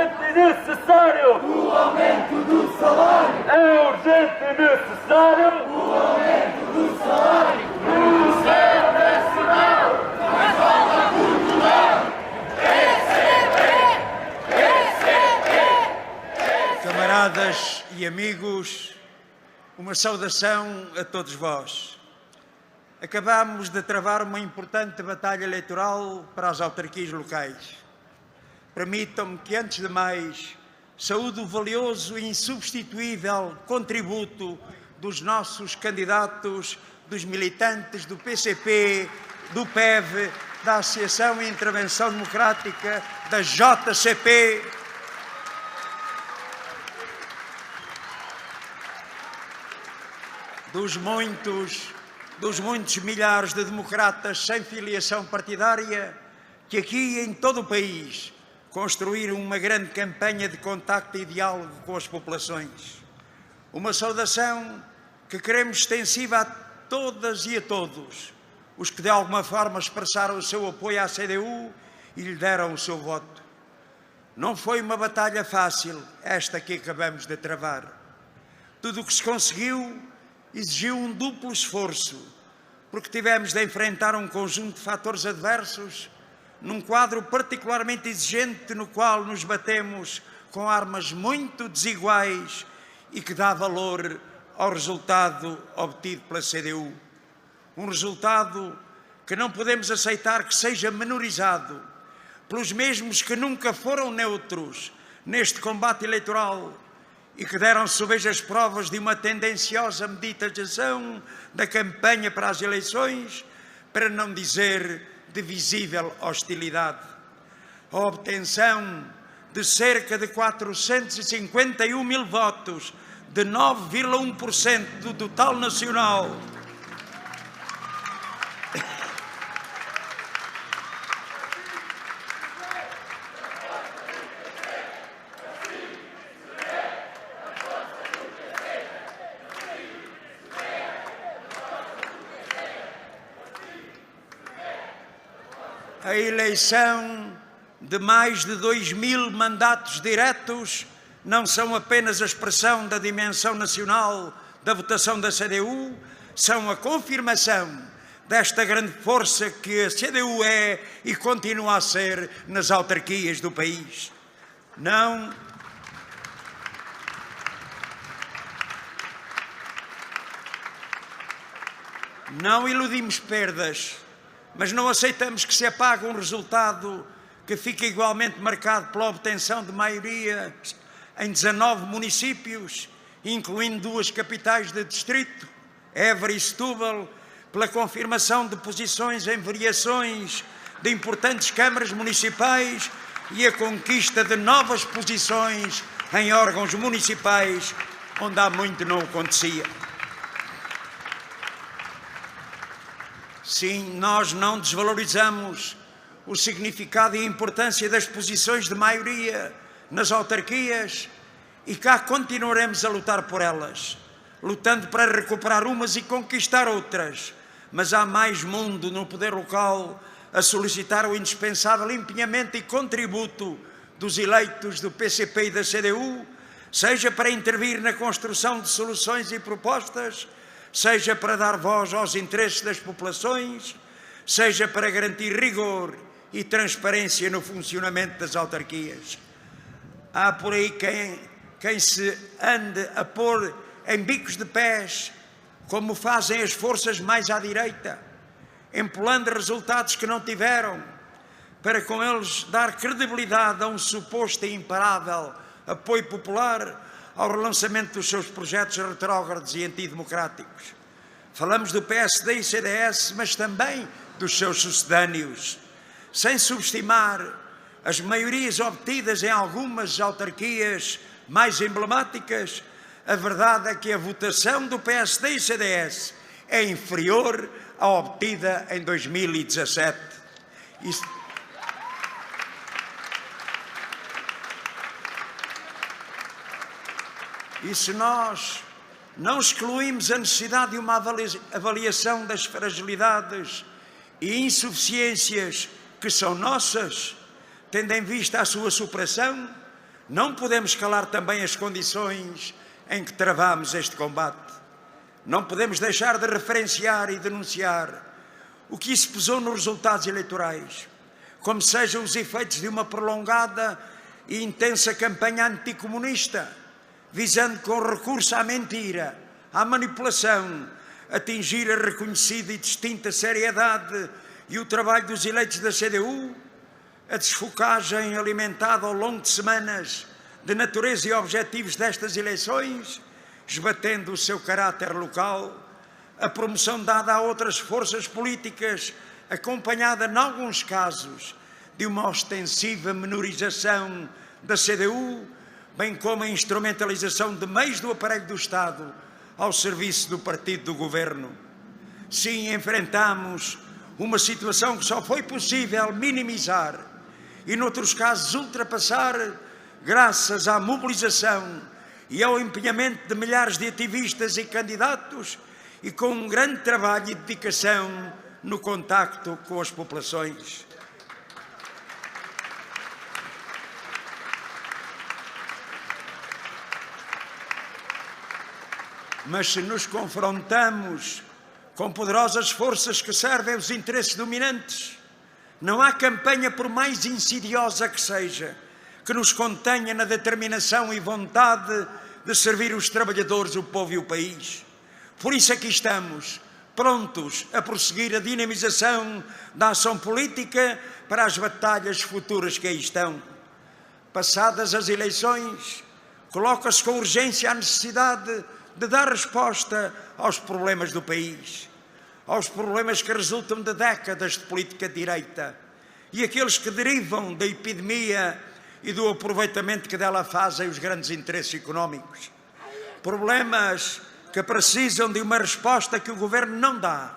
urgente e necessário o aumento do salário. É urgente e necessário o aumento do salário. O Sistema Nacional da Escola Portugal. Camaradas e amigos, uma saudação a todos vós. Acabamos de travar uma importante batalha eleitoral para as autarquias locais. Permitam-me que, antes de mais, saúde o valioso e insubstituível contributo dos nossos candidatos, dos militantes do PCP, do PEV, da Associação e Intervenção Democrática, da JCP, dos muitos milhares de democratas sem filiação partidária que aqui em todo o país construíram uma grande campanha de contacto e diálogo com as populações. Uma saudação que queremos extensiva a todas e a todos os que de alguma forma expressaram o seu apoio à CDU e lhe deram o seu voto. Não foi uma batalha fácil esta que acabamos de travar. Tudo o que se conseguiu exigiu um duplo esforço, porque tivemos de enfrentar um conjunto de fatores adversos num quadro particularmente exigente no qual nos batemos com armas muito desiguais e que dá valor ao resultado obtido pela CDU. Um resultado que não podemos aceitar que seja menorizado pelos mesmos que nunca foram neutros neste combate eleitoral e que deram sobejas provas de uma tendenciosa meditação da campanha para as eleições, para não dizer de visível hostilidade. A obtenção de cerca de 451 mil votos, de 9,1% do total nacional, a eleição de mais de 2.000 mandatos diretos não são apenas a expressão da dimensão nacional da votação da CDU, são a confirmação desta grande força que a CDU é e continua a ser nas autarquias do país. Não iludimos perdas, mas não aceitamos que se apague um resultado que fica igualmente marcado pela obtenção de maioria em 19 municípios, incluindo 2 capitais de distrito, Évora e Setúbal, pela confirmação de posições em variações de importantes câmaras municipais e a conquista de novas posições em órgãos municipais, onde há muito não acontecia. Sim, nós não desvalorizamos o significado e a importância das posições de maioria nas autarquias e cá continuaremos a lutar por elas, lutando para recuperar umas e conquistar outras. Mas há mais mundo no poder local a solicitar o indispensável empenhamento e contributo dos eleitos do PCP e da CDU, seja para intervir na construção de soluções e propostas, seja para dar voz aos interesses das populações, seja para garantir rigor e transparência no funcionamento das autarquias. Há por aí quem se ande a pôr em bicos de pés, como fazem as forças mais à direita, empolando resultados que não tiveram, para com eles dar credibilidade a um suposto e imparável apoio popular ao relançamento dos seus projetos retrógrados e antidemocráticos. Falamos do PSD e CDS, mas também dos seus sucedâneos, sem subestimar as maiorias obtidas em algumas autarquias mais emblemáticas. A verdade é que a votação do PSD e CDS é inferior à obtida em 2017. E se nós não excluímos a necessidade de uma avaliação das fragilidades e insuficiências que são nossas, tendo em vista a sua superação, Não podemos calar também as condições em que travamos este combate. Não podemos deixar de referenciar e denunciar o que isso pesou nos resultados eleitorais, como sejam os efeitos de uma prolongada e intensa campanha anticomunista, visando com recurso à mentira, à manipulação, atingir a reconhecida e distinta seriedade e o trabalho dos eleitos da CDU, a desfocagem alimentada ao longo de semanas de natureza e objetivos destas eleições, esbatendo o seu caráter local, a promoção dada a outras forças políticas, acompanhada, em alguns casos, de uma ostensiva menorização da CDU, bem como a instrumentalização de meios do aparelho do Estado ao serviço do partido do governo. Sim, enfrentamos uma situação que só foi possível minimizar e, noutros casos, ultrapassar graças à mobilização e ao empenhamento de milhares de ativistas e candidatos e com um grande trabalho e dedicação no contacto com as populações. Mas se nos confrontamos com poderosas forças que servem os interesses dominantes, não há campanha, por mais insidiosa que seja, que nos contenha na determinação e vontade de servir os trabalhadores, o povo e o país. Por isso aqui estamos, prontos a prosseguir a dinamização da ação política para as batalhas futuras que aí estão. Passadas as eleições, coloca-se com urgência a necessidade de dar resposta aos problemas do país, aos problemas que resultam de décadas de política de direita e aqueles que derivam da epidemia e do aproveitamento que dela fazem os grandes interesses económicos. Problemas que precisam de uma resposta que o Governo não dá,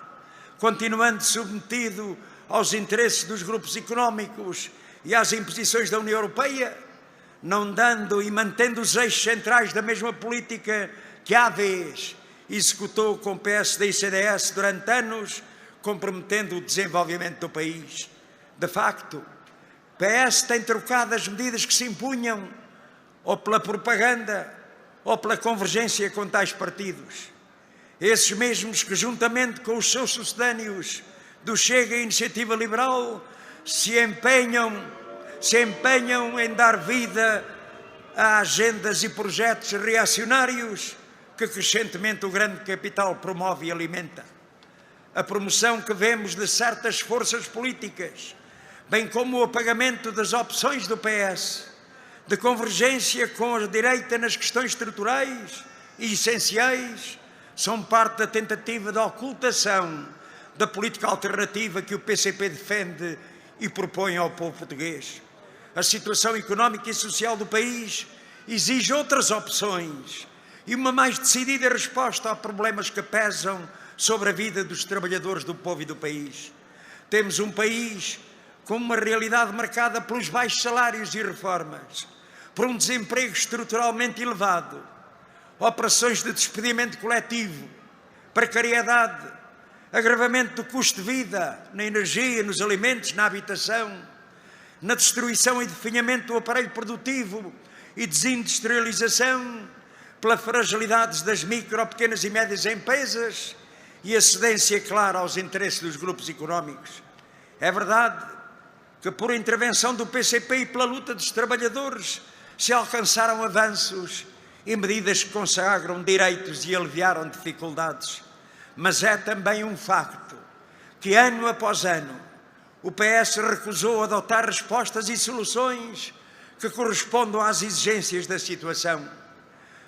continuando submetido aos interesses dos grupos económicos e às imposições da União Europeia, não dando e mantendo os eixos centrais da mesma política que há vez executou com o PSD e CDS durante anos, comprometendo o desenvolvimento do país. De facto, o PS tem trocado as medidas que se impunham ou pela propaganda ou pela convergência com tais partidos. Esses mesmos que, juntamente com os seus sucedâneos do Chega e Iniciativa Liberal, se empenham em dar vida a agendas e projetos reacionários que crescentemente o grande capital promove e alimenta. A promoção que vemos de certas forças políticas, bem como o apagamento das opções do PS, de convergência com a direita nas questões estruturais e essenciais, são parte da tentativa de ocultação da política alternativa que o PCP defende e propõe ao povo português. A situação económica e social do país exige outras opções e uma mais decidida resposta a problemas que pesam sobre a vida dos trabalhadores do povo e do país. Temos um país com uma realidade marcada pelos baixos salários e reformas, por um desemprego estruturalmente elevado, operações de despedimento coletivo, precariedade, agravamento do custo de vida na energia, nos alimentos, na habitação, na destruição e definhamento do aparelho produtivo e desindustrialização, pela fragilidade das micro, pequenas e médias empresas e a cedência clara aos interesses dos grupos económicos. É verdade que por intervenção do PCP e pela luta dos trabalhadores se alcançaram avanços e medidas que consagram direitos e aliviaram dificuldades. Mas é também um facto que, ano após ano, o PS recusou adotar respostas e soluções que correspondam às exigências da situação.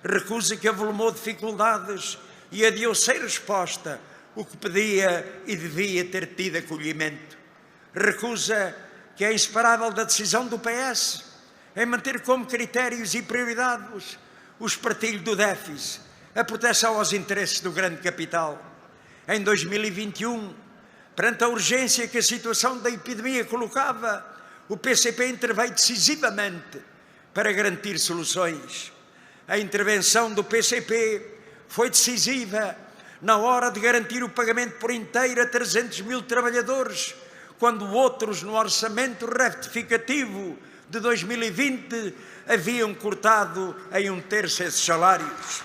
Recusa que avolumou dificuldades e adiou sem resposta o que pedia e devia ter tido acolhimento. Recusa que é inseparável da decisão do PS em manter como critérios e prioridades o espartilho do déficit, a proteção aos interesses do grande capital. Em 2021, perante a urgência que a situação da epidemia colocava, o PCP interveio decisivamente para garantir soluções. A intervenção do PCP foi decisiva na hora de garantir o pagamento por inteiro a 300 mil trabalhadores, quando outros no orçamento retificativo de 2020 haviam cortado em 1/3 esses salários.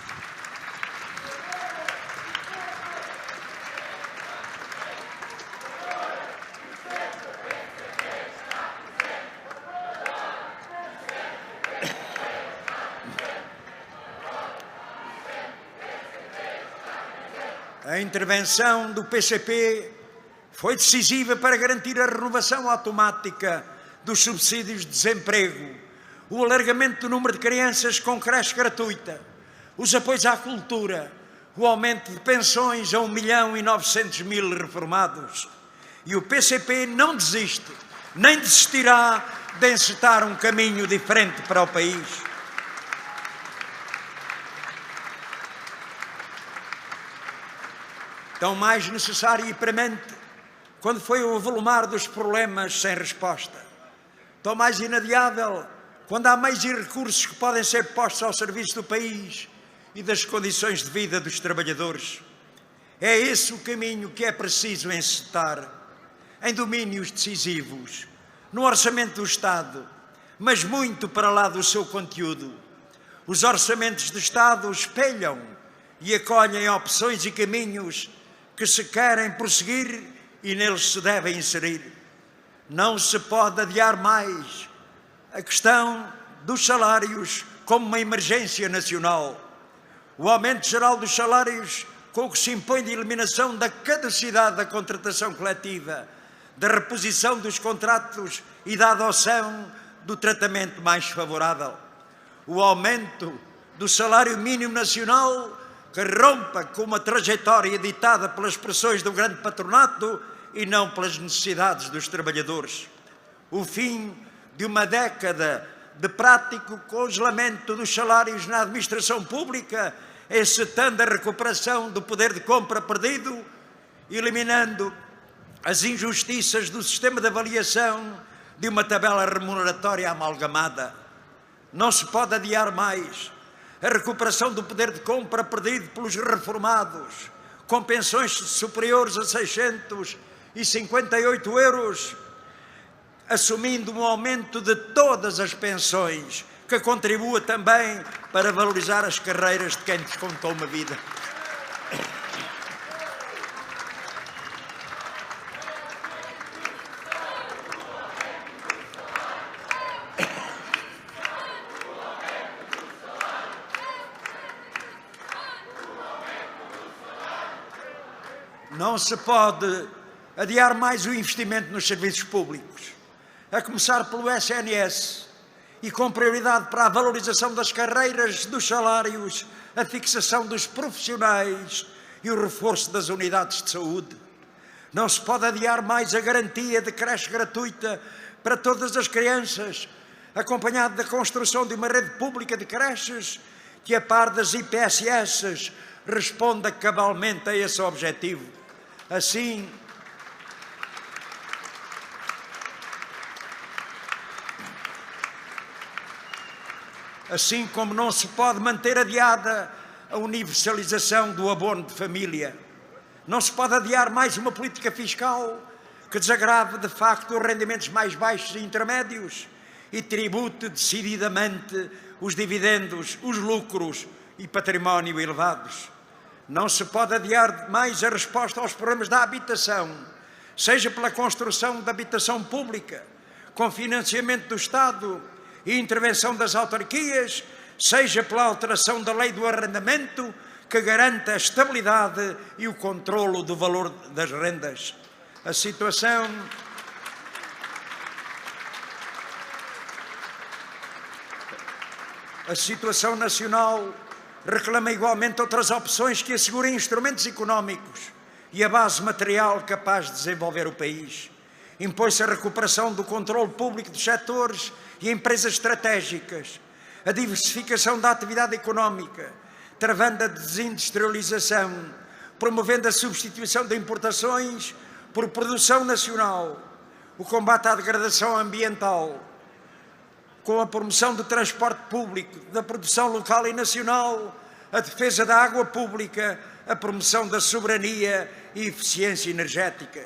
A intervenção do PCP foi decisiva para garantir a renovação automática dos subsídios de desemprego, o alargamento do número de crianças com creche gratuita, os apoios à cultura, o aumento de pensões a 1.900.000 reformados. E o PCP não desiste, nem desistirá de encetar um caminho diferente para o país. Tão mais necessário e premente quando foi o avolumar dos problemas sem resposta. Tão mais inadiável quando há meios e recursos que podem ser postos ao serviço do país e das condições de vida dos trabalhadores. É esse o caminho que é preciso encetar, em domínios decisivos, no orçamento do Estado, mas muito para lá do seu conteúdo. Os orçamentos do Estado espelham e acolhem opções e caminhos que se querem prosseguir e neles se devem inserir. Não se pode adiar mais a questão dos salários como uma emergência nacional. O aumento geral dos salários, com o que se impõe de eliminação da caducidade da contratação coletiva, da reposição dos contratos e da adoção do tratamento mais favorável. O aumento do salário mínimo nacional, que rompa com uma trajetória ditada pelas pressões do grande patronato e não pelas necessidades dos trabalhadores. O fim de uma década de prático congelamento dos salários na administração pública, encetando a recuperação do poder de compra perdido, eliminando as injustiças do sistema de avaliação de uma tabela remuneratória amalgamada. Não se pode adiar mais a recuperação do poder de compra perdido pelos reformados, com pensões superiores a 658 euros, assumindo um aumento de todas as pensões, que contribua também para valorizar as carreiras de quem descontou uma vida. Não se pode adiar mais o investimento nos serviços públicos, a começar pelo SNS, e com prioridade para a valorização das carreiras, dos salários, a fixação dos profissionais e o reforço das unidades de saúde. Não se pode adiar mais a garantia de creche gratuita para todas as crianças, acompanhado da construção de uma rede pública de creches que, a par das IPSS, responda cabalmente a esse objetivo. Assim como não se pode manter adiada a universalização do abono de família. Não se pode adiar mais uma política fiscal que desagrave de facto os rendimentos mais baixos e intermédios e tribute decididamente os dividendos, os lucros e património elevados. Não se pode adiar mais a resposta aos problemas da habitação, seja pela construção de habitação pública, com financiamento do Estado e intervenção das autarquias, seja pela alteração da lei do arrendamento, que garanta a estabilidade e o controlo do valor das rendas. A situação nacional reclama igualmente outras opções que assegurem instrumentos económicos e a base material capaz de desenvolver o país. Impõe-se a recuperação do controle público dos setores e empresas estratégicas, a diversificação da atividade económica, travando a desindustrialização, promovendo a substituição de importações por produção nacional, o combate à degradação ambiental, com a promoção do transporte público, da produção local e nacional, a defesa da água pública, a promoção da soberania e eficiência energética.